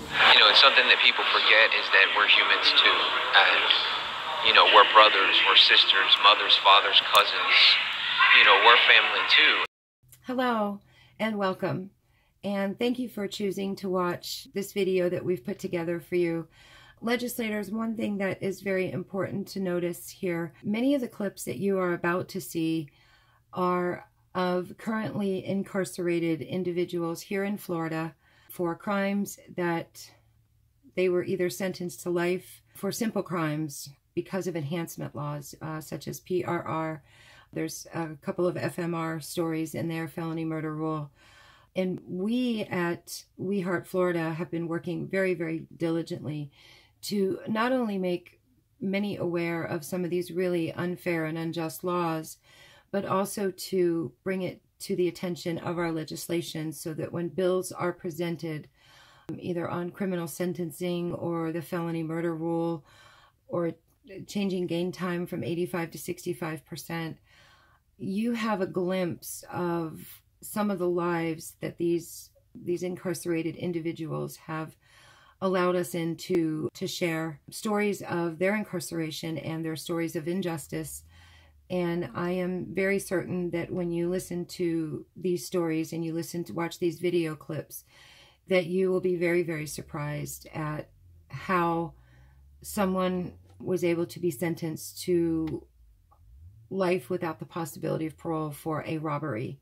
You know, it's something that people forget is that we're humans too. And, you know, we're brothers, we're sisters, mothers, fathers, cousins. You know, we're family too. Hello and welcome. And thank you for choosing to watch this video that we've put together for you. Legislators, one thing that is very important to notice here, many of the clips that you are about to see are of currently incarcerated individuals here in Florida for crimes that they were either sentenced to life for simple crimes because of enhancement laws, such as PRR. There's a couple of FMR stories in there, felony murder rule. And we at We Heart Florida have been working very, very diligently to not only make many aware of some of these really unfair and unjust laws, but also to bring it to the attention of our legislation so that when bills are presented, either on criminal sentencing or the felony murder rule or changing gain time from 85 to 65%, you have a glimpse of some of the lives that these incarcerated individuals have allowed us to share stories of their incarceration and their stories of injustice. And I am very certain that when you listen to these stories and you watch these video clips, that you will be very, very surprised at how someone was able to be sentenced to life without the possibility of parole for a robbery.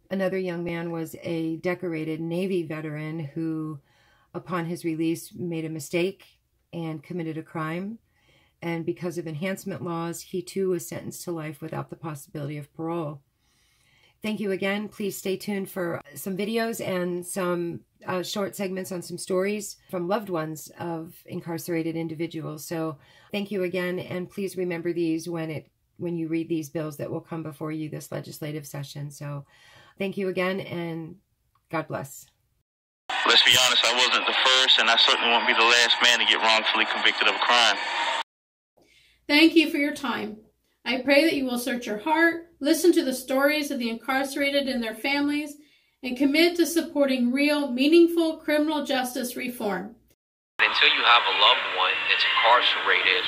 Another young man was a decorated Navy veteran who, upon his release, made a mistake and committed a crime. And because of enhancement laws, he too was sentenced to life without the possibility of parole. Thank you again. Please stay tuned for some videos and some short segments on some stories from loved ones of incarcerated individuals. So thank you again, and please remember these when you read these bills that will come before you this legislative session. So thank you again, and God bless. Let's be honest, I wasn't the first, and I certainly won't be the last man to get wrongfully convicted of a crime. Thank you for your time. I pray that you will search your heart, listen to the stories of the incarcerated and their families, and commit to supporting real, meaningful criminal justice reform. Until you have a loved one that's incarcerated,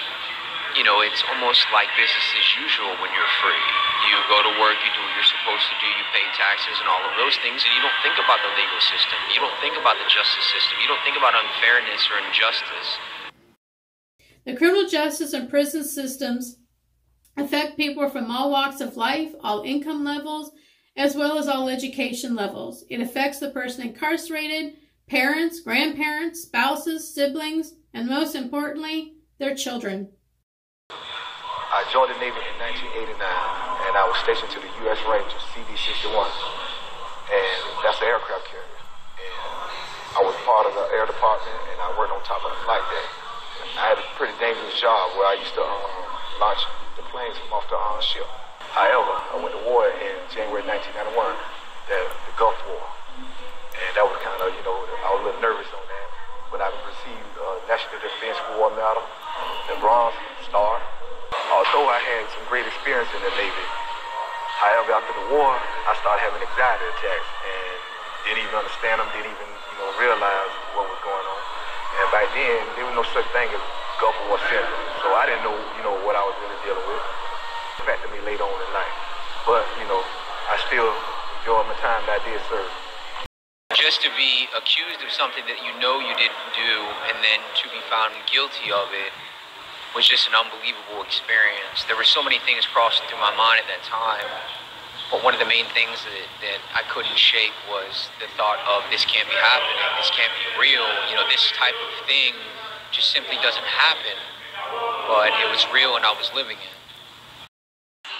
you know, it's almost like business as usual when you're free. You go to work, you do what you're supposed to do, you pay taxes and all of those things, and you don't think about the legal system. You don't think about the justice system. You don't think about unfairness or injustice. The criminal justice and prison systems affect people from all walks of life, all income levels, as well as all education levels. It affects the person incarcerated, parents, grandparents, spouses, siblings, and most importantly, their children. I joined the Navy in 1989, and I was stationed to the U.S. Rangers, CD-61, and that's the aircraft carrier. And I was part of the air department, and I worked on top of the flight deck. I had a pretty dangerous job where I used to launch the planes from off the ship. However, I went to war in January 1991, the Gulf War, and that was kind of, you know, I was a little nervous on that, but I received National Defense War Medal, the Bronze Star. Although I had some great experience in the Navy, however, after the war, I started having anxiety attacks and didn't even understand them, didn't even, you know, realize what was going on. And back then, there was no such thing as Gulf War syndrome, so I didn't know, you know, what I was really dealing with. It affected me later on in life, but, you know, I still enjoyed my time that I did serve. Just to be accused of something that you know you didn't do and then to be found guilty of it was just an unbelievable experience. There were so many things crossing through my mind at that time, but one of the main things that I couldn't shake was the thought of this can't be happening, this can't be real, you know, this type of thing just simply doesn't happen, but it was real and I was living it.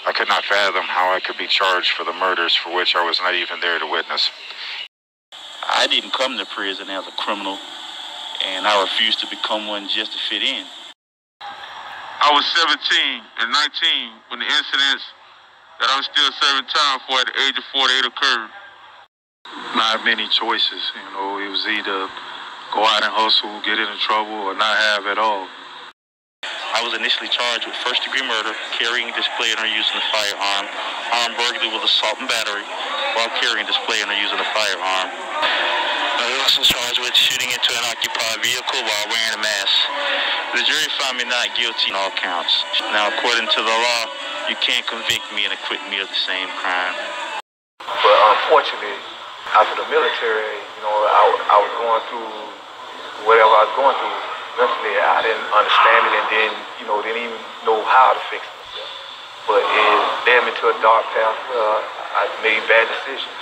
I could not fathom how I could be charged for the murders for which I was not even there to witness. I didn't come to prison as a criminal, and I refused to become one just to fit in. I was 17 and 19 when the incidents that I'm still serving time for at the age of 48 occurred. Not many choices, you know, it was either go out and hustle, get into trouble, or not have at all. I was initially charged with first-degree murder, carrying, displaying, or using a firearm, armed burglary with assault and battery, while carrying, displaying, or using a firearm. I was also charged with shooting and to an occupied vehicle while wearing a mask. The jury found me not guilty on all counts. Now, according to the law, you can't convict me and acquit me of the same crime. But unfortunately, after the military, I was going through whatever I was going through. Mentally, I didn't understand it and didn't even know how to fix myself. But it led me to a dark path where I made bad decisions.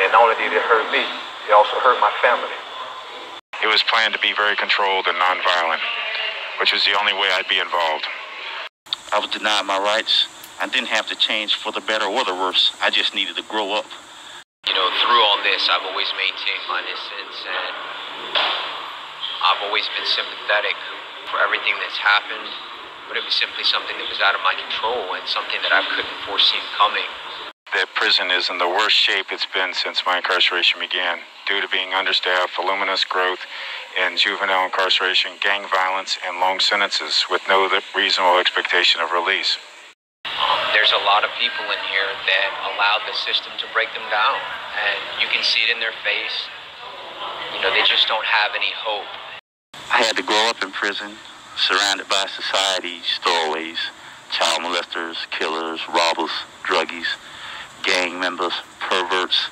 And not only did it hurt me, it also hurt my family. It was planned to be very controlled and nonviolent, which was the only way I'd be involved. I was denied my rights. I didn't have to change for the better or the worse. I just needed to grow up. Through all this, I've always maintained my innocence, and I've always been sympathetic for everything that's happened, but it was simply something that was out of my control and something that I couldn't foresee coming. That prison is in the worst shape it's been since my incarceration began, due to being understaffed, voluminous growth in juvenile incarceration, gang violence, and long sentences with no reasonable expectation of release. There's a lot of people in here that allowed the system to break them down, and you can see it in their face. They just don't have any hope. I had to grow up in prison, surrounded by society, stowaways, child molesters, killers, robbers, druggies, gang members, perverts.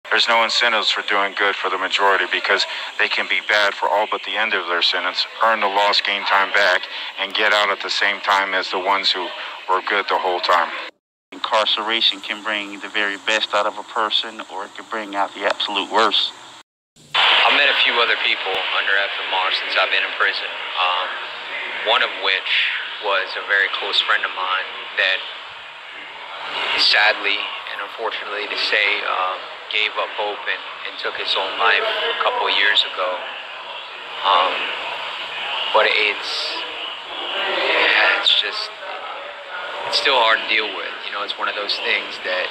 There's no incentives for doing good for the majority because they can be bad for all but the end of their sentence, earn the lost game time back, and get out at the same time as the ones who were good the whole time. Incarceration can bring the very best out of a person, or it can bring out the absolute worst. I've met a few other people under FMR since I've been in prison, one of which was a very close friend of mine that sadly and unfortunately to say gave up hope and took his own life a couple of years ago. But it's still hard to deal with. It's one of those things that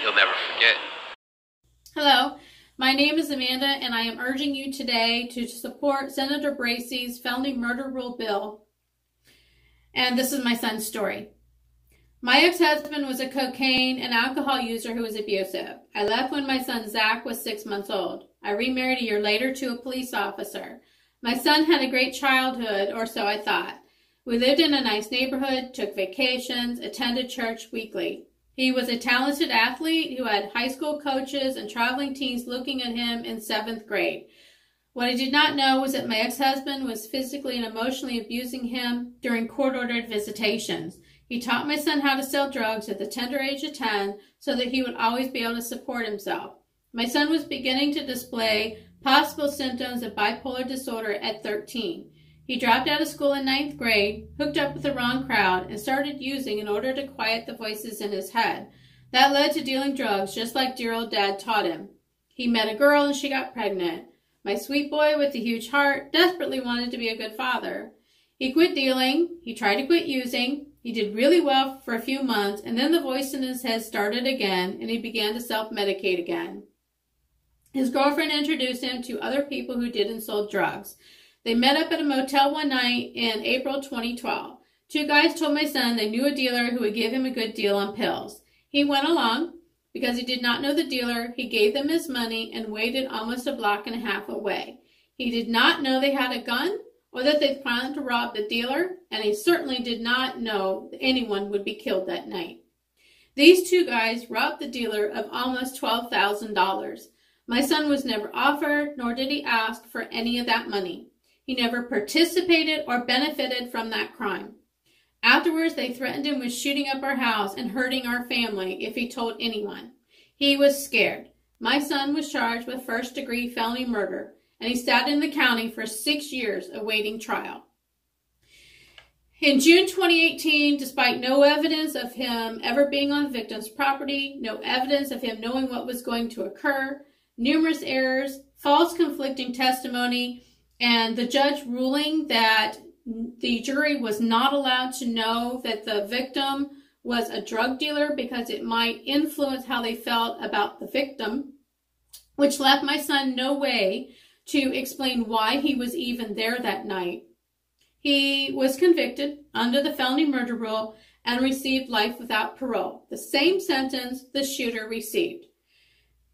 you'll never forget. Hello, my name is Amanda, and I am urging you today to support Senator Bracey's felony murder rule bill. And this is my son's story. My ex-husband was a cocaine and alcohol user who was abusive. I left when my son Zach was 6 months old. I remarried a year later to a police officer. My son had a great childhood, or so I thought. We lived in a nice neighborhood, took vacations, attended church weekly. He was a talented athlete who had high school coaches and traveling teams looking at him in 7th grade. What I did not know was that my ex-husband was physically and emotionally abusing him during court-ordered visitations. He taught my son how to sell drugs at the tender age of 10 so that he would always be able to support himself. My son was beginning to display possible symptoms of bipolar disorder at 13. He dropped out of school in 9th grade, hooked up with the wrong crowd, and started using in order to quiet the voices in his head. That led to dealing drugs, just like dear old dad taught him. He met a girl and she got pregnant. My sweet boy with the huge heart desperately wanted to be a good father. He quit dealing. He tried to quit using. He did really well for a few months, and then the voice in his head started again, and he began to self-medicate again. His girlfriend introduced him to other people who did and sold drugs. They met up at a motel one night in April 2012. 2 guys told my son they knew a dealer who would give him a good deal on pills. He went along. Because he did not know the dealer, he gave them his money and waited almost a block and a half away. He did not know they had a gun or that they planned to rob the dealer, and he certainly did not know that anyone would be killed that night. These 2 guys robbed the dealer of almost $12,000. My son was never offered, nor did he ask for any of that money. He never participated or benefited from that crime. Afterwards, they threatened him with shooting up our house and hurting our family if he told anyone. He was scared. My son was charged with first-degree felony murder, and he sat in the county for 6 years awaiting trial. In June 2018, despite no evidence of him ever being on victim's property, no evidence of him knowing what was going to occur, numerous errors, false conflicting testimony, and the judge ruling that the jury was not allowed to know that the victim was a drug dealer because it might influence how they felt about the victim, which left my son no way to explain why he was even there that night. He was convicted under the felony murder rule and received life without parole, the same sentence the shooter received.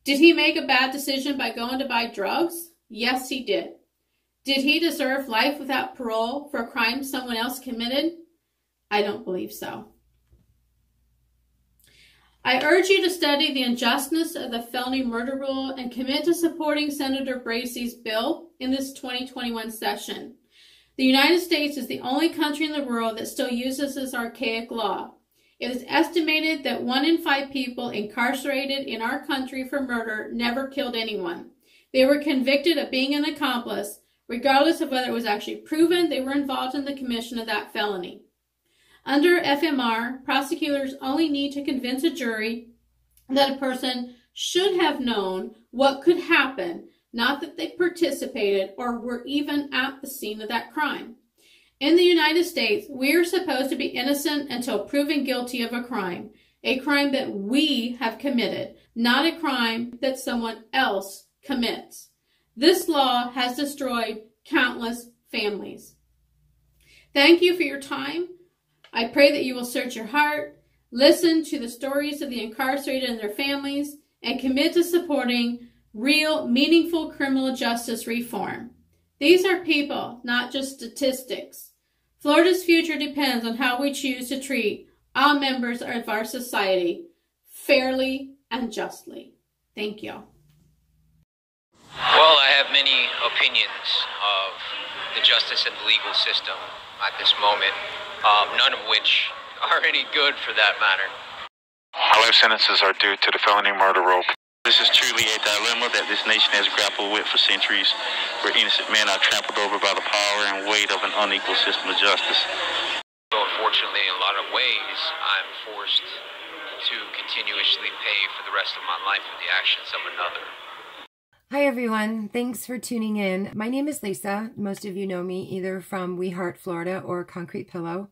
Did he make a bad decision by going to buy drugs? Yes, he did. Did he deserve life without parole for a crime someone else committed? I don't believe so. I urge you to study the injustice of the felony murder rule and commit to supporting Senator Bracey's bill in this 2021 session. The United States is the only country in the world that still uses this archaic law. It is estimated that 1 in 5 people incarcerated in our country for murder never killed anyone. They were convicted of being an accomplice, regardless of whether it was actually proven they were involved in the commission of that felony. Under FMR, prosecutors only need to convince a jury that a person should have known what could happen, not that they participated or were even at the scene of that crime. In the United States, we are supposed to be innocent until proven guilty of a crime that we have committed, not a crime that someone else commits. This law has destroyed countless families. Thank you for your time. I pray that you will search your heart, listen to the stories of the incarcerated and their families, and commit to supporting real, meaningful criminal justice reform. These are people, not just statistics. Florida's future depends on how we choose to treat all members of our society fairly and justly. Thank you. Well, I have many opinions of the justice and legal system at this moment, none of which are any good for that matter. Life sentences are due to the felony murder rule. This is truly a dilemma that this nation has grappled with for centuries, where innocent men are trampled over by the power and weight of an unequal system of justice. So unfortunately, in a lot of ways, I'm forced to continuously pay for the rest of my life for the actions of another. Hi everyone, thanks for tuning in. My name is Lisa. Most of you know me either from We Heart Florida or Concrete Pillow.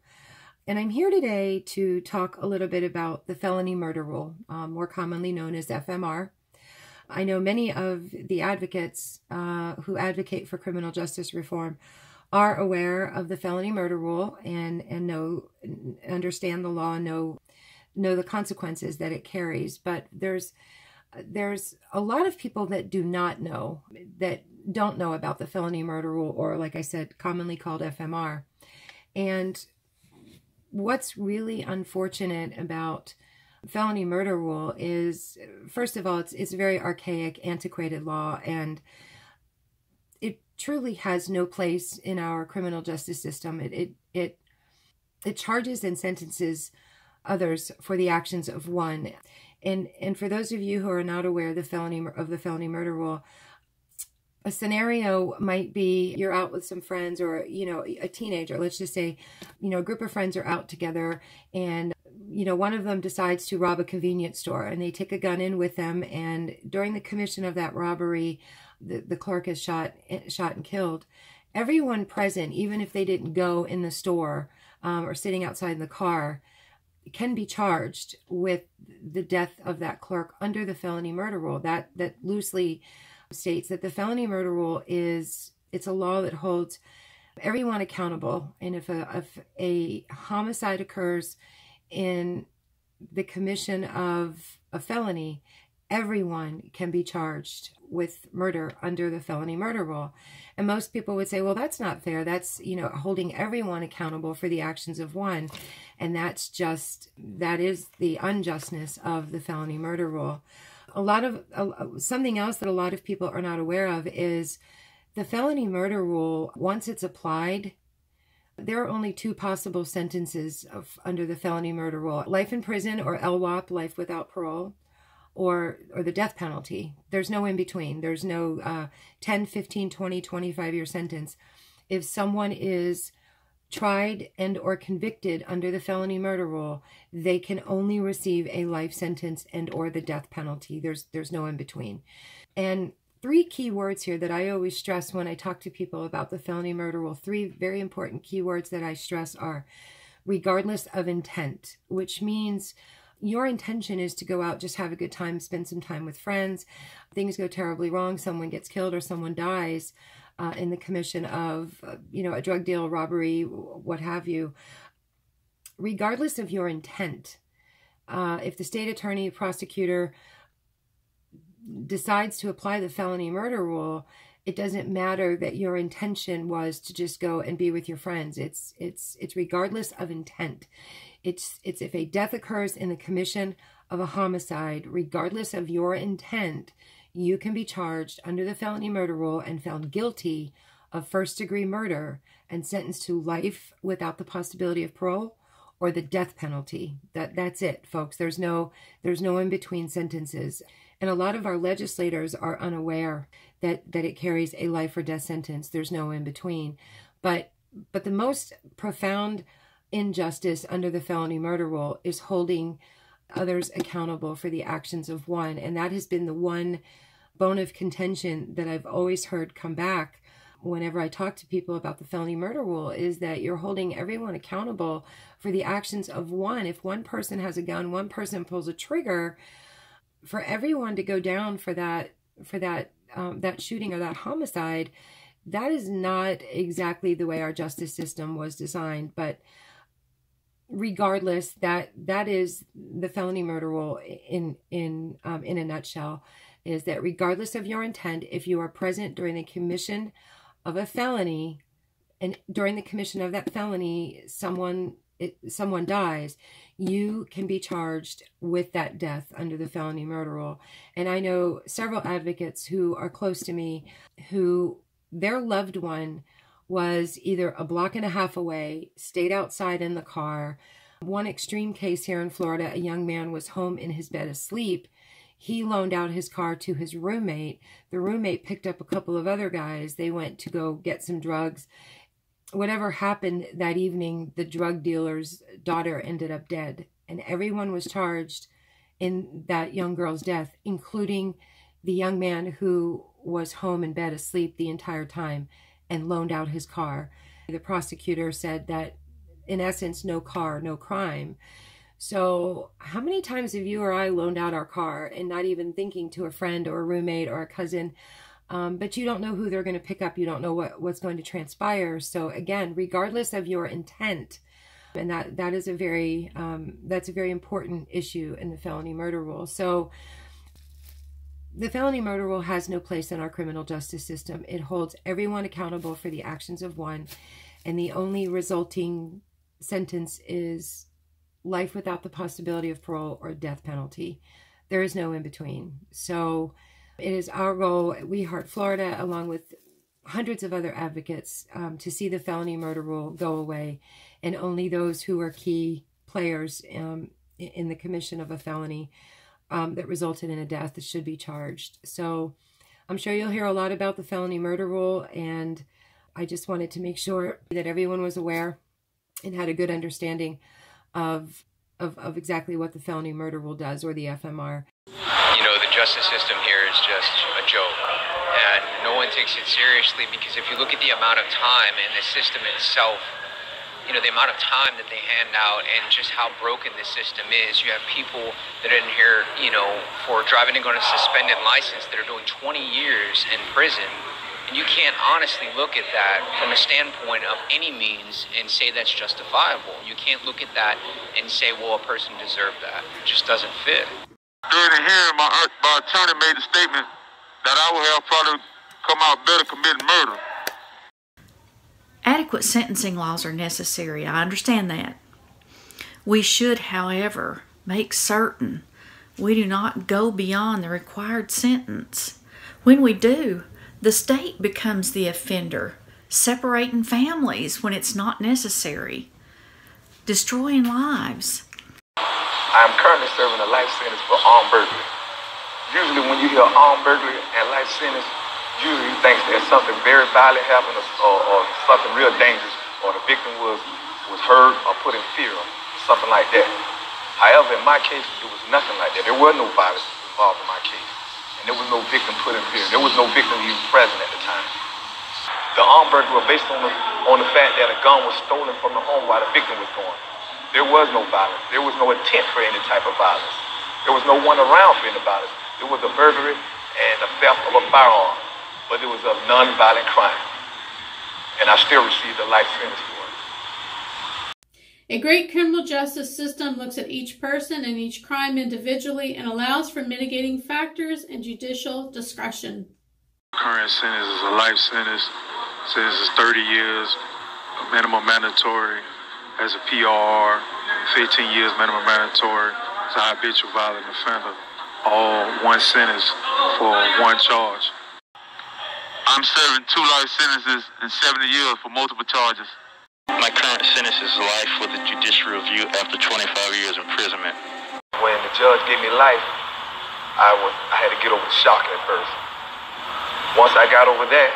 And I'm here today to talk a little bit about the felony murder rule, more commonly known as FMR. I know many of the advocates who advocate for criminal justice reform are aware of the felony murder rule and understand the law and know the consequences that it carries. But there's a lot of people that don't know about the felony murder rule, or like I said, commonly called FMR. And what's really unfortunate about felony murder rule is, first of all, it's a very archaic, antiquated law, and it truly has no place in our criminal justice system. It charges and sentences others for the actions of one. And for those of you who are not aware of the felony murder rule, a scenario might be you're out with some friends, or a teenager. Let's just say a group of friends are out together, and one of them decides to rob a convenience store, and they take a gun in with them. And during the commission of that robbery, the clerk is shot and killed. Everyone present, even if they didn't go in the store or sitting outside in the car, can be charged with the death of that clerk under the felony murder rule. That loosely states that the felony murder rule it's a law that holds everyone accountable. And if a homicide occurs in the commission of a felony, everyone can be charged with murder under the felony murder rule. And most people would say, well, that's not fair. That's, holding everyone accountable for the actions of one. And that is the unjustness of the felony murder rule. Something else that a lot of people are not aware of is the felony murder rule. Once it's applied, there are only 2 possible sentences under the felony murder rule: life in prison, or LWOP, life without parole, or the death penalty. There's no in between. There's no 10, 15, 20, 25-year sentence. If someone is tried and or convicted under the felony murder rule, they can only receive a life sentence and or the death penalty. There's no in between. And 3 key words here that I always stress when I talk to people about the felony murder rule, 3 very important key words that I stress are regardless of intent, which means your intention is to go out, just have a good time, spend some time with friends. Things go terribly wrong. Someone gets killed or someone dies in the commission of, a drug deal, robbery, what have you. Regardless of your intent, if the state attorney, prosecutor decides to apply the felony murder rule, It doesn't matter that your intention was to just go and be with your friends. It's regardless of intent. It's if a death occurs in the commission of a homicide, regardless of your intent, you can be charged under the felony murder rule and found guilty of first-degree murder and sentenced to life without the possibility of parole or the death penalty. That's it, folks. There's no in-between sentences. And a lot of our legislators are unaware that it carries a life or death sentence. There's no in-between. But the most profound injustice under the felony murder rule is holding others accountable for the actions of one. And that has been the one bone of contention that I've always heard come back whenever I talk to people about the felony murder rule, is that you're holding everyone accountable for the actions of one. If one person has a gun, one person pulls a trigger, for everyone to go down for that shooting or that homicide, that is not exactly the way our justice system was designed. But regardless, that is the felony murder rule in a nutshell, is that regardless of your intent, if you are present during the commission of a felony, and during the commission of that felony someone dies, you can be charged with that death under the felony murder rule. And I know several advocates who are close to me who their loved one was either a block and a half away, stayed outside in the car. One extreme case here in Florida, a young man was home in his bed asleep. He loaned out his car to his roommate. The roommate picked up a couple of other guys. They went to go get some drugs. Whatever happened that evening, the drug dealer's daughter ended up dead. And everyone was charged in that young girl's death, including the young man who was home in bed asleep the entire time and loaned out his car. The prosecutor said that, in essence, no car, no crime. So how many times have you or I loaned out our car and not even thinking to a friend or a roommate or a cousin, but you don't know who they're going to pick up. You don't know what's going to transpire. So again, regardless of your intent, and that is a very important issue in the felony murder rule. So the felony murder rule has no place in our criminal justice system. It holds everyone accountable for the actions of one, and the only resulting sentence is life without the possibility of parole or death penalty. There is no in between. So it is our goal at We Heart Florida, along with hundreds of other advocates, to see the felony murder rule go away, and only those who are key players in the commission of a felony that resulted in a death should be charged. So I'm sure you'll hear a lot about the felony murder rule, and I just wanted to make sure that everyone was aware and had a good understanding of exactly what the felony murder rule does, or the FMR. You know, the justice system here is just a joke, and no one takes it seriously, because if you look at the amount of time in the system itself, you know, the amount of time that they hand out and just how broken this system is. You have people that are in here, you know, for driving and going to suspended license that are doing 20 years in prison. And you can't honestly look at that from a standpoint of any means and say that's justifiable. You can't look at that and say, well, a person deserved that. It just doesn't fit. During the hearing, my attorney made a statement that I would have probably come out better committing murder. Adequate sentencing laws are necessary. I understand that. We should, however, make certain we do not go beyond the required sentence. When we do, the state becomes the offender, separating families when it's not necessary, destroying lives. I am currently serving a life sentence for armed burglary. Usually when you hear armed burglary and life sentence, usually you think there's something very violent happened, or something real dangerous, or the victim was hurt or put in fear, or something like that. However, in my case, it was nothing like that. There was no violence involved in my case. And there was no victim put in fear. There was no victim even present at the time. The armed burglary was based on the fact that a gun was stolen from the home while the victim was gone. There was no violence. There was no intent for any type of violence. There was no one around for any violence. It was a burglary and a theft of a firearm, but it was a non-violent crime. And I still received a life sentence for it. A great criminal justice system looks at each person and each crime individually and allows for mitigating factors and judicial discretion. Current sentence is a life sentence. Sentence is 30 years, minimum mandatory as a PRR, 15 years minimum mandatory as a habitual violent offender. All one sentence for one charge. I'm serving 2 life sentences and 70 years for multiple charges. My current sentence is life with a judicial review after 25 years imprisonment. When the judge gave me life, I had to get over the shock at first. Once I got over that,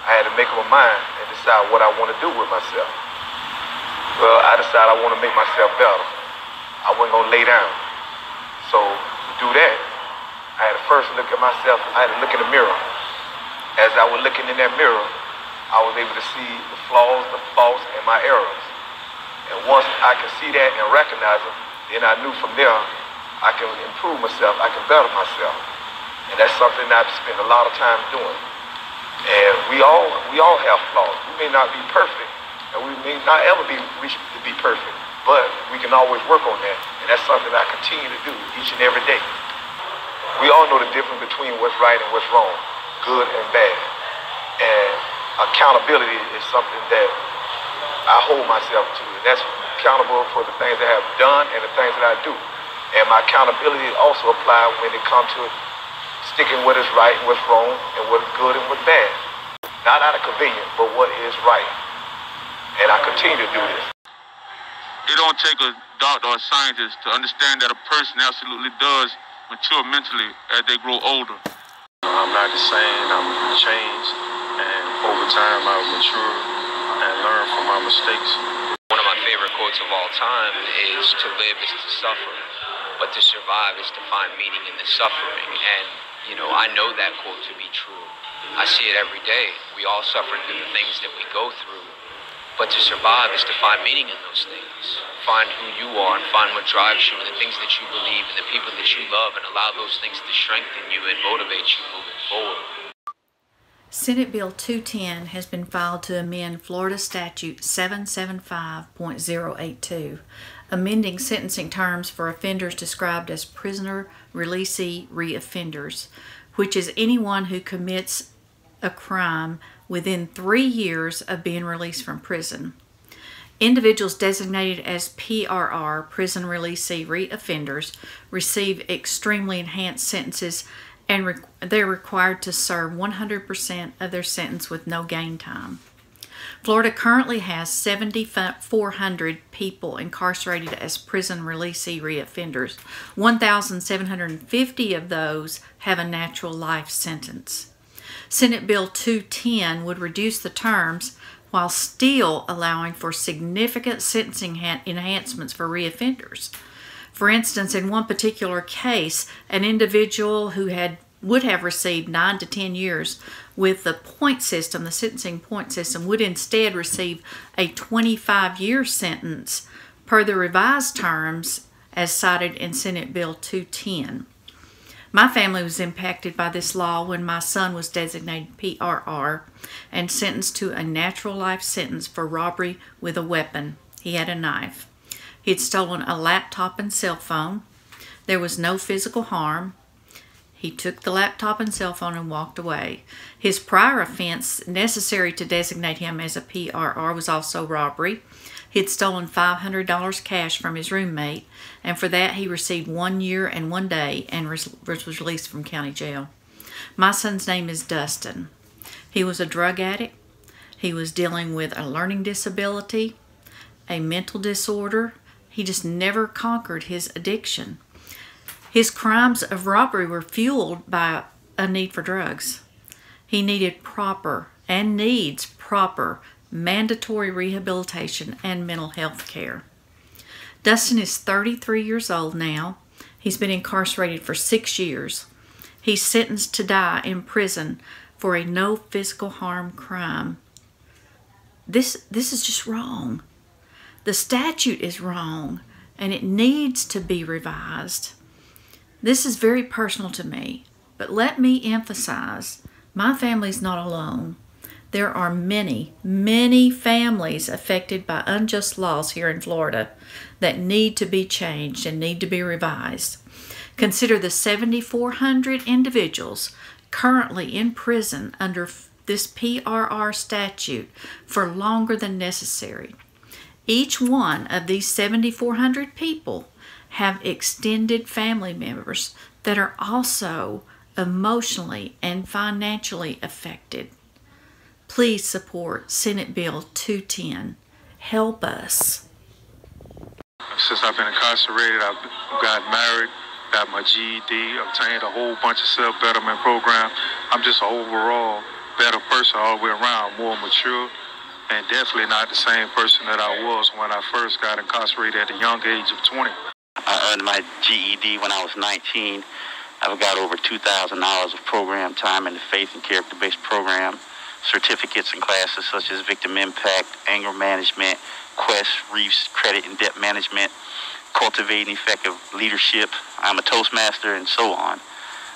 I had to make up my mind and decide what I want to do with myself. Well, I decided I want to make myself better. I wasn't going to lay down. So to do that, I had to first look at myself. I had to look in the mirror. As I was looking in that mirror, I was able to see the flaws, the faults, and my errors. And once I could see that and recognize them, then I knew from there I can improve myself, I can better myself. And that's something I've spent a lot of time doing. And we all have flaws. We may not be perfect, and we may not ever reach to be perfect, but we can always work on that. And that's something I continue to do each and every day. We all know the difference between what's right and what's wrong, good and bad. And accountability is something that I hold myself to. And that's accountable for the things that I have done and the things that I do. And my accountability also applies when it comes to sticking what is right and what's wrong and what is good and what's bad. Not out of convenience, but what is right. And I continue to do this. It don't take a doctor or a scientist to understand that a person absolutely does mature mentally as they grow older. I'm not the same, I'm changed, and over time I've matured and learned from my mistakes. One of my favorite quotes of all time is, "To live is to suffer, but to survive is to find meaning in the suffering." And, you know, I know that quote to be true. I see it every day. We all suffer through the things that we go through, but to survive is to find meaning in those things. Find who you are and find what drives you and the things that you believe and the people that you love, and allow those things to strengthen you and motivate you moving forward. Senate Bill 210 has been filed to amend Florida Statute 775.082, amending sentencing terms for offenders described as prisoner releasee reoffenders, which is anyone who commits a crime within 3 years of being released from prison. Individuals designated as PRR, prison releasee reoffenders, receive extremely enhanced sentences, and they're required to serve 100% of their sentence with no gain time. Florida currently has 7,400 people incarcerated as prison releasee reoffenders. 1,750 of those have a natural life sentence. Senate Bill 210 would reduce the terms while still allowing for significant sentencing enhancements for reoffenders. For instance, in one particular case, an individual who would have received 9 to 10 years with the point system, the sentencing point system, would instead receive a 25-year sentence per the revised terms as cited in Senate Bill 210. My family was impacted by this law when my son was designated PRR and sentenced to a natural life sentence for robbery with a weapon. He had a knife. He had stolen a laptop and cell phone. There was no physical harm. He took the laptop and cell phone and walked away. His prior offense necessary to designate him as a PRR was also robbery. He had stolen $500 cash from his roommate, and for that he received 1 year and 1 day and was released from county jail. My son's name is Dustin. He was a drug addict. He was dealing with a learning disability, a mental disorder. He just never conquered his addiction. His crimes of robbery were fueled by a need for drugs. He needed proper and needs proper mandatory rehabilitation and mental health care. Dustin is 33 years old now. He's been incarcerated for 6 years. He's sentenced to die in prison for a no physical harm crime. This is just wrong. The statute is wrong, and it needs to be revised. This is very personal to me, but let me emphasize, my family's not alone. There are many, many families affected by unjust laws here in Florida that need to be changed and need to be revised. Consider the 7,400 individuals currently in prison under this PRR statute for longer than necessary. Each one of these 7,400 people have extended family members that are also emotionally and financially affected. Please support Senate Bill 210. Help us. Since I've been incarcerated, I've got married, got my GED, obtained a whole bunch of self-betterment programs. I'm just an overall better person all the way around, more mature, and definitely not the same person that I was when I first got incarcerated at the young age of 20. I earned my GED when I was 19. I've got over 2,000 hours of program time in the faith and character-based program, certificates in classes such as victim impact, anger management, Quest, Reefs, credit and debt management, cultivating effective leadership. I'm a Toastmaster, and so on.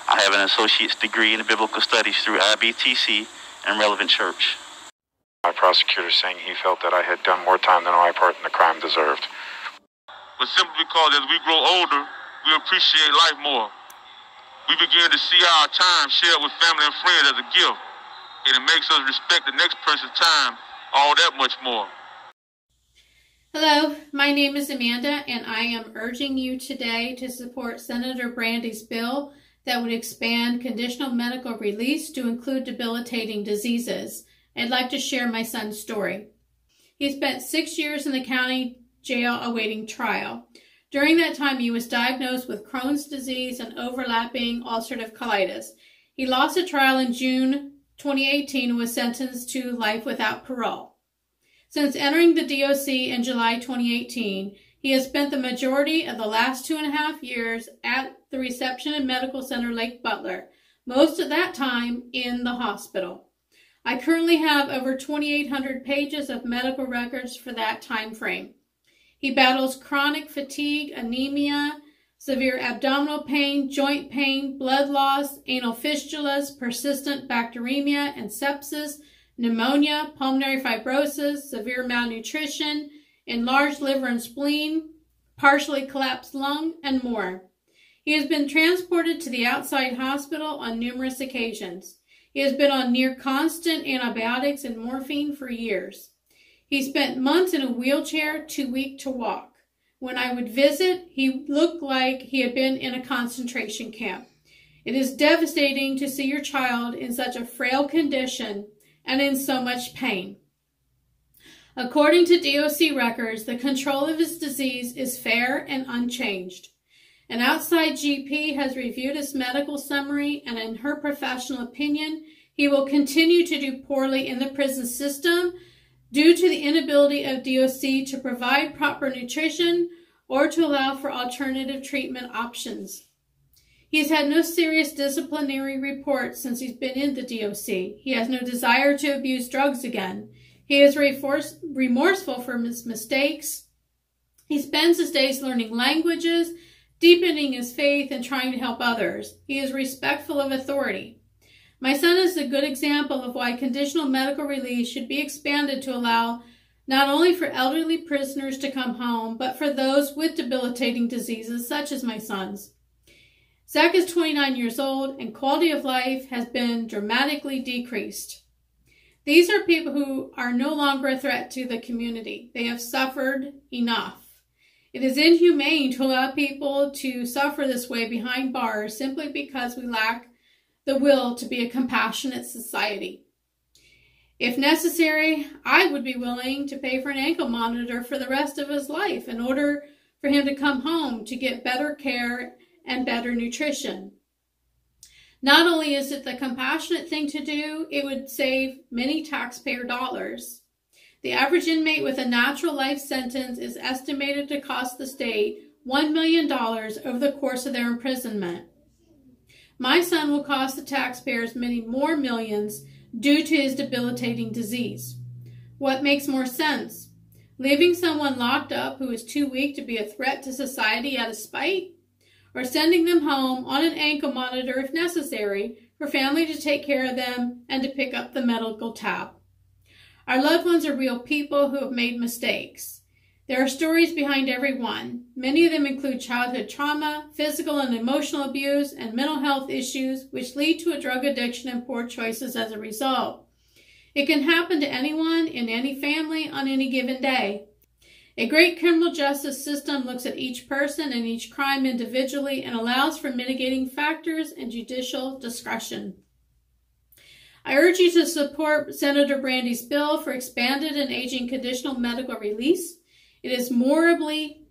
I have an associate's degree in biblical studies through IBTC and Relevant Church. My prosecutor saying he felt that I had done more time than my part in the crime deserved. But simply because as we grow older, we appreciate life more. We begin to see our time shared with family and friends as a gift, and it makes us respect the next person's time all that much more. Hello, my name is Amanda, and I am urging you today to support Senator Brandy's bill that would expand conditional medical release to include debilitating diseases. I'd like to share my son's story. He spent 6 years in the county jail awaiting trial. During that time, he was diagnosed with Crohn's disease and overlapping ulcerative colitis. He lost a trial in June 2018 and was sentenced to life without parole. Since entering the DOC in July 2018, he has spent the majority of the last 2.5 years at the Reception and Medical Center Lake Butler, most of that time in the hospital. I currently have over 2,800 pages of medical records for that time frame. He battles chronic fatigue, anemia, severe abdominal pain, joint pain, blood loss, anal fistulas, persistent bacteremia and sepsis, pneumonia, pulmonary fibrosis, severe malnutrition, enlarged liver and spleen, partially collapsed lung, and more. He has been transported to the outside hospital on numerous occasions. He has been on near constant antibiotics and morphine for years. He spent months in a wheelchair, too weak to walk. When I would visit, he looked like he had been in a concentration camp. It is devastating to see your child in such a frail condition and in so much pain. According to DOC records, the control of his disease is fair and unchanged. An outside GP has reviewed his medical summary, and in her professional opinion, he will continue to do poorly in the prison system due to the inability of DOC to provide proper nutrition or to allow for alternative treatment options. He's had no serious disciplinary reports since he's been in the DOC. He has no desire to abuse drugs again. He is remorseful for his mistakes. He spends his days learning languages, deepening his faith, and trying to help others. He is respectful of authority. My son is a good example of why conditional medical release should be expanded to allow not only for elderly prisoners to come home, but for those with debilitating diseases such as my son's. Zach is 29 years old, and quality of life has been dramatically decreased. These are people who are no longer a threat to the community. They have suffered enough. It is inhumane to allow people to suffer this way behind bars simply because we lack the will to be a compassionate society. If necessary, I would be willing to pay for an ankle monitor for the rest of his life in order for him to come home to get better care and better nutrition. Not only is it the compassionate thing to do, it would save many taxpayer dollars. The average inmate with a natural life sentence is estimated to cost the state $1 million over the course of their imprisonment. My son will cost the taxpayers many more millions due to his debilitating disease. What makes more sense? Leaving someone locked up who is too weak to be a threat to society out of spite? Or sending them home on an ankle monitor if necessary for family to take care of them and to pick up the medical tab? Our loved ones are real people who have made mistakes. There are stories behind every one. Many of them include childhood trauma, physical and emotional abuse, and mental health issues, which lead to a drug addiction and poor choices as a result. It can happen to anyone, in any family, on any given day. A great criminal justice system looks at each person and each crime individually and allows for mitigating factors and judicial discretion. I urge you to support Senator Brandy's bill for expanded and aging conditional medical release. It is morally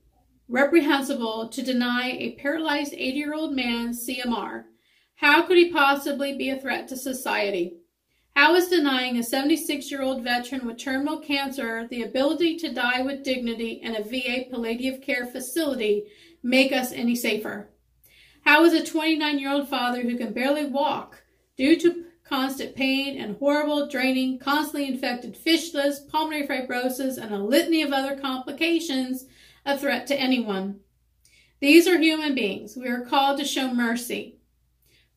reprehensible to deny a paralyzed 80-year-old man CMR. How could he possibly be a threat to society? How is denying a 76-year-old veteran with terminal cancer the ability to die with dignity in a VA palliative care facility make us any safer? How is a 29-year-old father who can barely walk due to constant pain and horrible draining, constantly infected fistulas, pulmonary fibrosis, and a litany of other complications a threat to anyone? These are human beings. We are called to show mercy.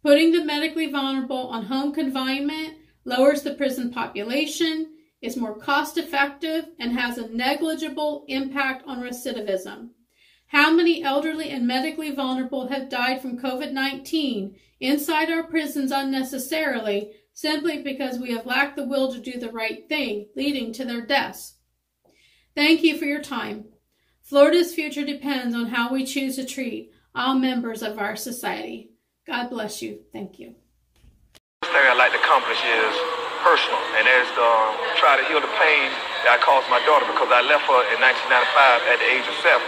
Putting the medically vulnerable on home confinement lowers the prison population, is more cost-effective, and has a negligible impact on recidivism. How many elderly and medically vulnerable have died from COVID-19 inside our prisons unnecessarily simply because we have lacked the will to do the right thing, leading to their deaths? Thank you for your time. Florida's future depends on how we choose to treat all members of our society. God bless you. Thank you. The thing I'd like to accomplish is personal, and that is to try to heal the pain that I caused my daughter because I left her in 1995 at the age of 7.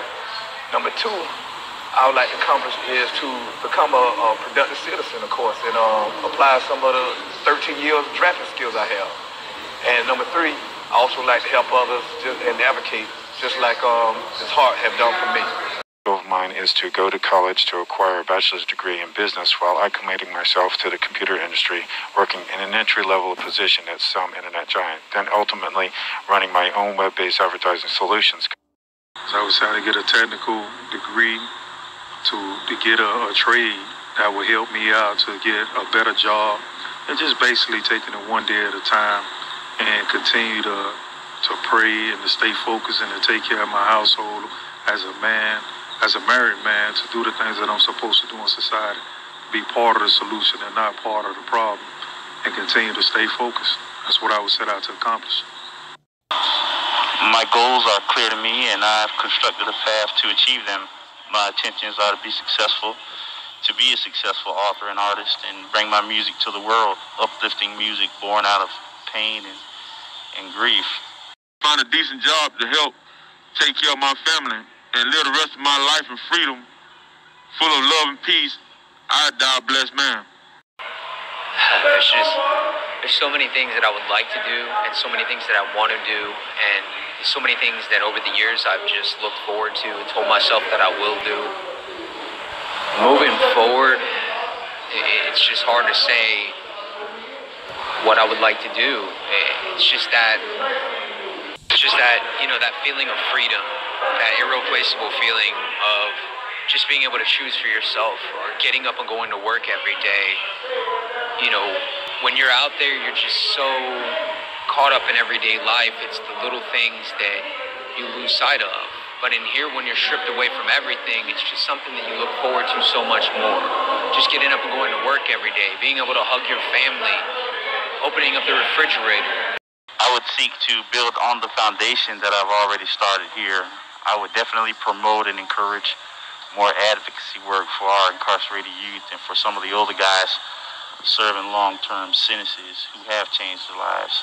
Number 2, I would like to accomplish is to become a productive citizen, of course, and apply some of the 13 years of drafting skills I have. And number 3, I also like to help others and advocate, just like this heart have done for me. Goal of mine is to go to college to acquire a bachelor's degree in business while acclimating myself to the computer industry, working in an entry-level position at some internet giant, then ultimately running my own web-based advertising solutions. So I was trying to get a technical degree to get a trade that would help me out to get a better job, and just basically taking it one day at a time and continue to pray and to stay focused and to take care of my household as a man, as a married man, to do the things that I'm supposed to do in society, be part of the solution and not part of the problem, and continue to stay focused. That's what I was set out to accomplish. My goals are clear to me, and I've constructed a path to achieve them. My intentions are to be successful, to be a successful author and artist, and bring my music to the world, uplifting music born out of pain and grief. Find a decent job to help take care of my family and live the rest of my life in freedom, full of love and peace. I die a blessed man. There's so many things that I would like to do, and so many things that I want to do, and so many things that over the years I've just looked forward to and told myself that I will do. Moving forward, it's just hard to say what I would like to do. It's just that, you know, that feeling of freedom, that irreplaceable feeling of just being able to choose for yourself, or getting up and going to work every day. You know, when you're out there, you're just so caught up in everyday life. It's the little things that you lose sight of. But in here, when you're stripped away from everything, it's just something that you look forward to so much more. Just getting up and going to work every day, being able to hug your family, opening up the refrigerator. I would seek to build on the foundation that I've already started here. I would definitely promote and encourage more advocacy work for our incarcerated youth and for some of the older guys serving long-term sentences who have changed their lives.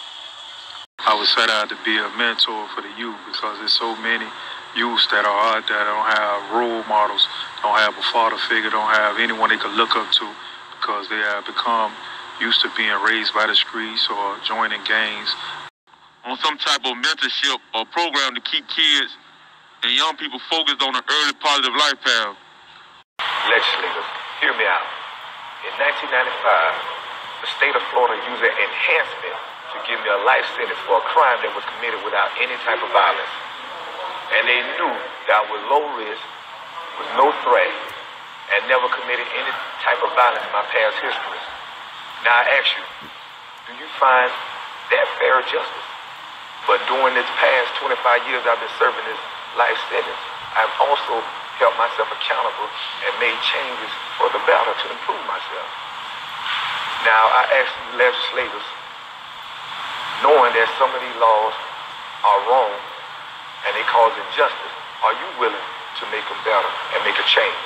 I was set out to be a mentor for the youth because there's so many youths that are out there that don't have role models, don't have a father figure, don't have anyone they could look up to because they have become used to being raised by the streets or joining gangs. On some type of mentorship or program to keep kids and young people focused on an early positive life path. Legislators, hear me out. In 1995, the state of Florida used an enhancement to give me a life sentence for a crime that was committed without any type of violence. And they knew that I was low risk, was no threat, and never committed any type of violence in my past history. Now I ask you, do you find that fair justice? But during this past 25 years I've been serving this life sentence, I've also held myself accountable and made changes for the better to improve myself. Now, I ask legislators, knowing that some of these laws are wrong and they cause injustice, are you willing to make them better and make a change?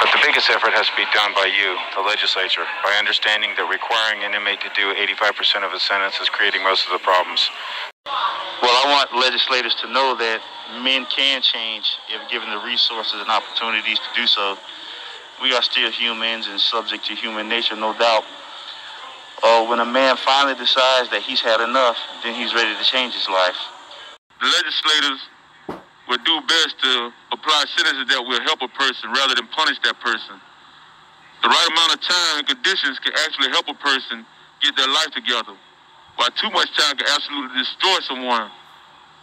But the biggest effort has to be done by you, the legislature, by understanding that requiring an inmate to do 85% of his sentence is creating most of the problems. Well, I want legislators to know that men can change if given the resources and opportunities to do so. We are still humans and subject to human nature, no doubt. When a man finally decides that he's had enough, then he's ready to change his life. The legislators would do best to apply sentences that will help a person rather than punish that person. The right amount of time and conditions can actually help a person get their life together, while too much time can absolutely destroy someone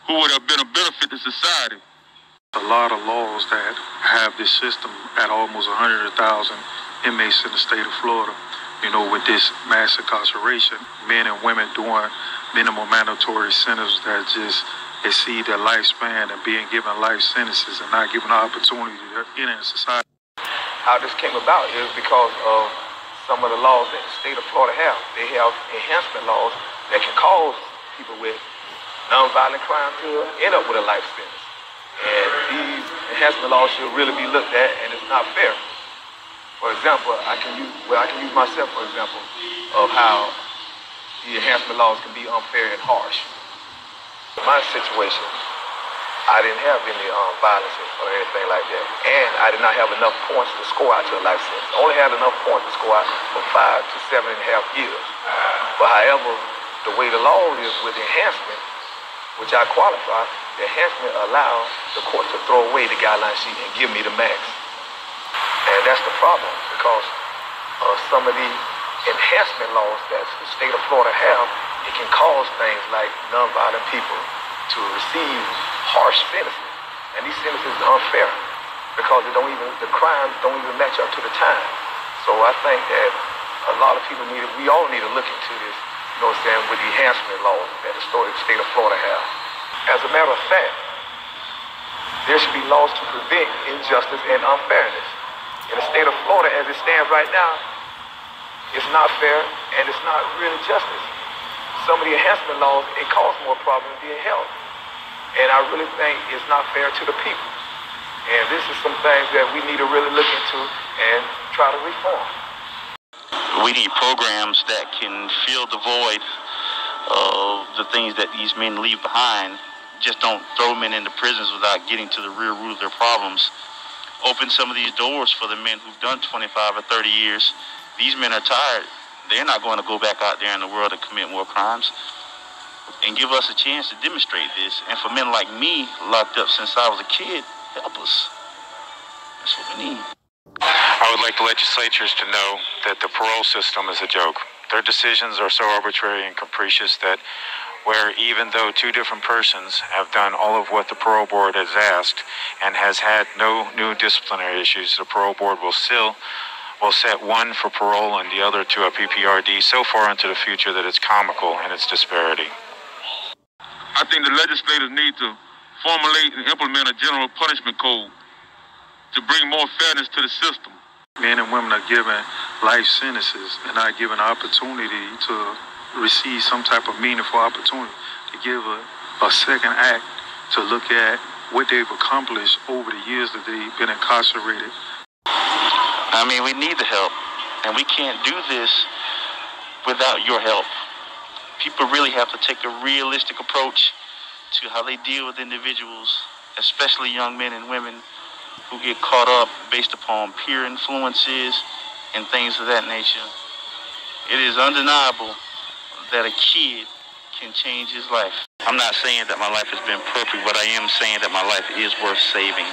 who would have been a benefit to society. A lot of laws that have this system at almost 100,000 inmates in the state of Florida. You know, with this mass incarceration, men and women doing minimum mandatory sentences that just exceed their lifespan and being given life sentences and not given the opportunity to get in society. How this came about is because of some of the laws that the state of Florida have. They have enhancement laws that can cause people with nonviolent crime to end up with a life sentence. And these enhancement laws should really be looked at, and it's not fair. For example, I can use myself, for example, of how the enhancement laws can be unfair and harsh. In my situation, I didn't have any violence or anything like that. And I did not have enough points to score out to a life sentence. I only had enough points to score out from 5 to 7.5 years. But however, the way the law is with enhancement, which I qualify, the enhancement allows the court to throw away the guideline sheet and give me the max. And that's the problem, because some of the enhancement laws that the state of Florida have, it can cause things like nonviolent people to receive harsh sentences. And these sentences are unfair because the crimes don't even match up to the time. So I think that a lot of people we all need to look into this, you know what I'm saying, with the enhancement laws that the state of Florida have. As a matter of fact, there should be laws to prevent injustice and unfairness. In the state of Florida, as it stands right now, it's not fair and it's not really justice. Some of the enhancement laws, it cause more problems than health. And I really think it's not fair to the people. And this is some things that we need to really look into and try to reform. We need programs that can fill the void of the things that these men leave behind. Just don't throw men into prisons without getting to the real root of their problems. Open some of these doors for the men who've done 25 or 30 years. These men are tired. They're not going to go back out there in the world and commit more crimes. And give us a chance to demonstrate this. And for men like me, locked up since I was a kid, help us. That's what we need. I would like the legislatures to know that the parole system is a joke. Their decisions are so arbitrary and capricious that where even though two different persons have done all of what the parole board has asked and has had no new disciplinary issues, the parole board will set one for parole and the other to a PPRD so far into the future that it's comical in its disparity. I think the legislators need to formulate and implement a general punishment code to bring more fairness to the system. Men and women are given life sentences and not given an opportunity to receive some type of meaningful opportunity to give a second act to look at what they've accomplished over the years that they've been incarcerated. I mean, we need the help, and we can't do this without your help. People really have to take a realistic approach to how they deal with individuals, especially young men and women who get caught up based upon peer influences and things of that nature. It is undeniable that a kid can change his life. I'm not saying that my life has been perfect, but I am saying that my life is worth saving.